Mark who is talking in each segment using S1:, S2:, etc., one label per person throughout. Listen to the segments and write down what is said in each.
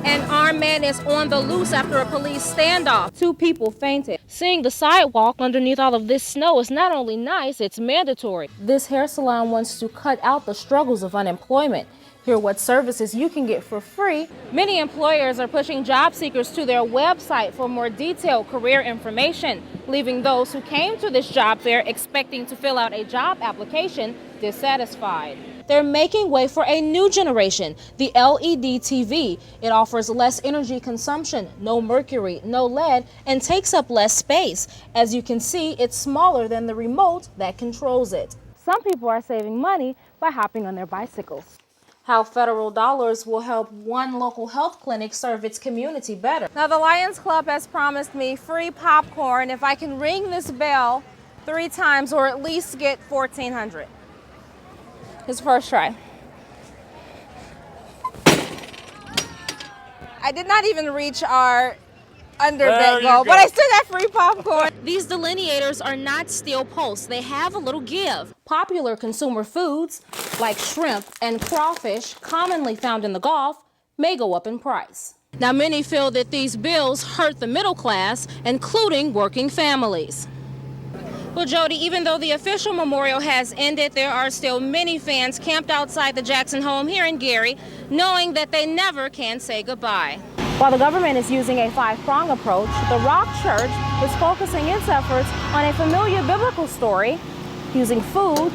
S1: An armed man is on the loose after a police standoff. 2 people fainted. Seeing the sidewalk underneath all of this snow is not only nice, it's mandatory. This hair salon wants to cut out the struggles of unemployment. Hear what services you can get for free. Many employers are pushing job seekers to their website for more detailed career information, leaving those who came to this job fair expecting to fill out a job application dissatisfied. They're making way for a new generation, the LED TV. It offers less energy consumption, no mercury, no lead, and takes up less space. As you can see, it's smaller than the remote that controls it. Some people are saving money by hopping on their bicycles. How federal dollars will help one local health clinic serve its community better. Now, the Lions Club has promised me free popcorn if I can ring this bell 3 times or at least get $1,400. His first try. I did not even reach our underbed goal, but I still got free popcorn. These delineators are not steel posts. They have a little give. Popular consumer foods like shrimp and crawfish, commonly found in the Gulf, may go up in price. Now, many feel that these bills hurt the middle class, including working families. Well, Jody, even though the official memorial has ended, there are still many fans camped outside the Jackson home here in Gary, knowing that they never can say goodbye. While the government is using a 5-prong approach, the Rock Church is focusing its efforts on a familiar biblical story, using food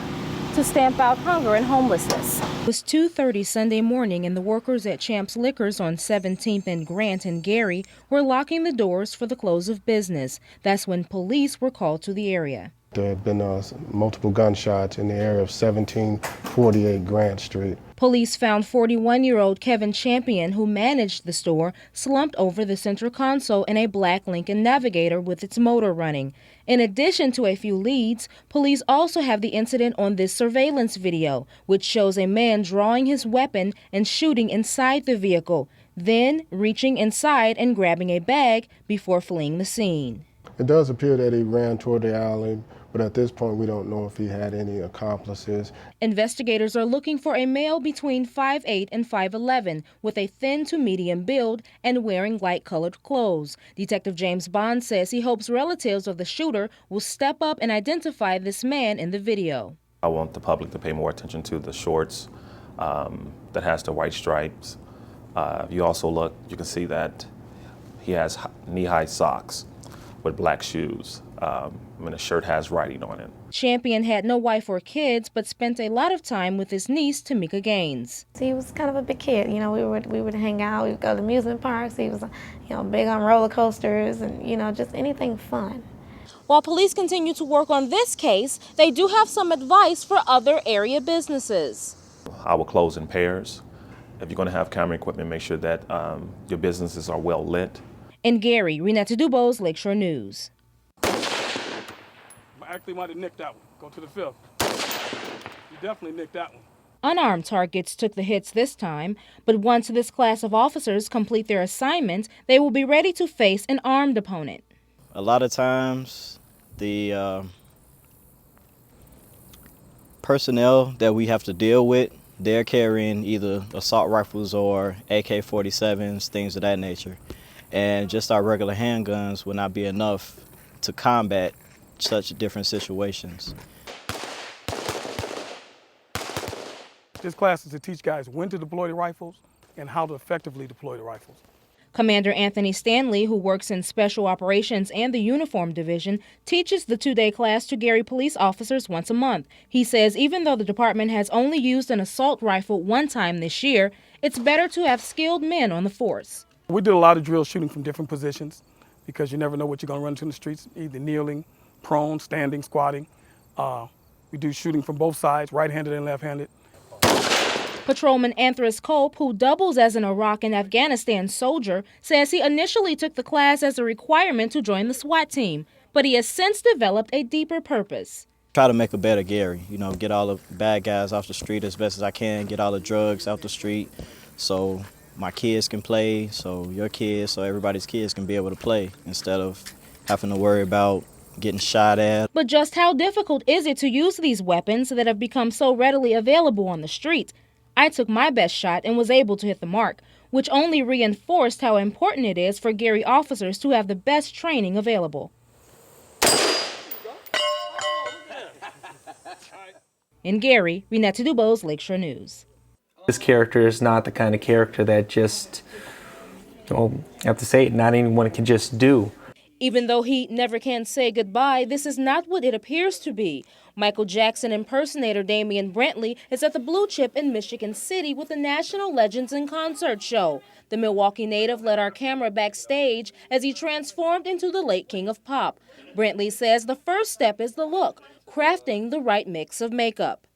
S1: to stamp out hunger and homelessness. It was 2:30 Sunday morning, and the workers at Champs Liquors on 17th and Grant in Gary were locking the doors for the close of business. That's when police were called to the area.
S2: There have been multiple gunshots in the area of 1748 Grant Street.
S1: Police found 41-year-old Kevin Champion, who managed the store, slumped over the center console in a black Lincoln Navigator with its motor running. In addition to a few leads, police also have the incident on this surveillance video, which shows a man drawing his weapon and shooting inside the vehicle, then reaching inside and grabbing a bag before fleeing the scene.
S2: It does appear that he ran toward the alley, but at this point we don't know if he had any accomplices.
S1: Investigators are looking for a male between 5'8" and 5'11", with a thin to medium build and wearing light-colored clothes. Detective James Bond says he hopes relatives of the shooter will step up and identify this man in the video.
S3: I want the public to pay more attention to the shorts that has the white stripes. If you also look, you can see that he has knee-high socks with black shoes. And the shirt has writing on it.
S1: Champion had no wife or kids, but spent a lot of time with his niece, Tamika Gaines.
S4: He was kind of a big kid. You know, we would hang out, we would go to amusement parks. He was, big on roller coasters and, just anything fun.
S1: While police continue to work on this case, they do have some advice for other area businesses.
S3: I will close in pairs. If you're going to have camera equipment, make sure that your businesses are well lit.
S1: In Gary, Renetta DuBose, Lakeshore News.
S5: I actually might have nicked that one. Go to the field. You definitely nicked that one.
S1: Unarmed targets took the hits this time, but once this class of officers complete their assignment, they will be ready to face an armed opponent.
S6: A lot of times, the personnel that we have to deal with, they're carrying either assault rifles or AK-47s, things of that nature. And just our regular handguns will not be enough to combat such different situations.
S5: This class is to teach guys when to deploy the rifles and how to effectively deploy the rifles.
S1: Commander Anthony Stanley, who works in Special Operations and the Uniform Division, teaches the 2-day class to Gary police officers once a month. He says even though the department has only used an assault rifle one time this year, it's better to have skilled men on the force.
S5: We did a lot of drills shooting from different positions because you never know what you're going to run into in the streets, either kneeling, prone, standing, squatting. We do shooting from both sides, right-handed and left-handed.
S1: Patrolman Anthras Cope, who doubles as an Iraq and Afghanistan soldier, says he initially took the class as a requirement to join the SWAT team, but he has since developed a deeper purpose.
S6: Try to make a better Gary, get all the bad guys off the street as best as I can, get all the drugs out the street so my kids can play, so your kids, so everybody's kids can be able to play instead of having to worry about getting shot at.
S1: But just how difficult is it to use these weapons that have become so readily available on the street? I took my best shot and was able to hit the mark. which only reinforced how important it is for Gary officers to have the best training available. In Gary, Renetta DuBose, Lakeshore News.
S7: This character is not the kind of character that just, I have to say it, not anyone can just do.
S1: Even though he never can say goodbye, this is not what it appears to be. Michael Jackson impersonator Damian Brantley is at the Blue Chip in Michigan City with the National Legends in Concert show. The Milwaukee native led our camera backstage as he transformed into the late king of pop. Brantley says the first step is the look, crafting the right mix of makeup.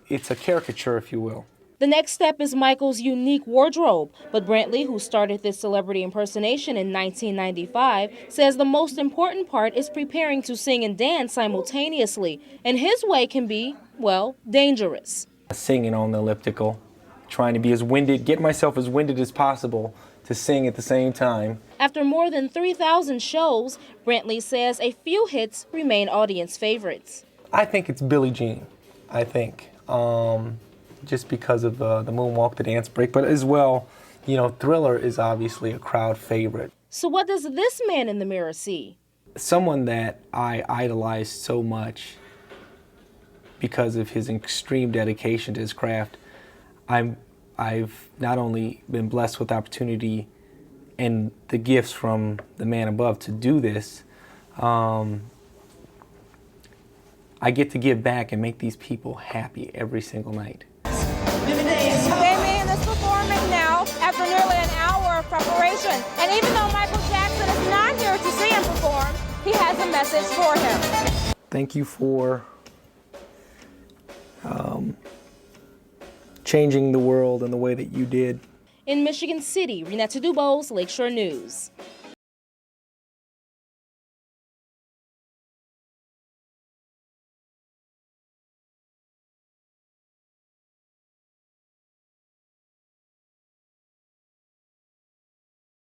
S7: It's a caricature, if you will.
S1: The next step is Michael's unique wardrobe, but Brantley, who started this celebrity impersonation in 1995, says the most important part is preparing to sing and dance simultaneously, and his way can be, well, dangerous.
S7: Singing on the elliptical, trying to be as winded, get myself as winded as possible to sing at the same time.
S1: After more than 3,000 shows, Brantley says a few hits remain audience favorites.
S7: I think it's Billie Jean, I think. Just because of the moonwalk, the dance break, but as well, Thriller is obviously a crowd favorite.
S1: So what does this man in the mirror see?
S7: Someone that I idolized so much because of his extreme dedication to his craft. I've not only been blessed with opportunity and the gifts from the man above to do this, I get to give back and make these people happy every single night.
S1: Damian is performing now after nearly an hour of preparation. And even though Michael Jackson is not here to see him perform, he has a message for him.
S7: Thank you for changing the world in the way that you did.
S1: In Michigan City, Renetta DuBose, Lakeshore News.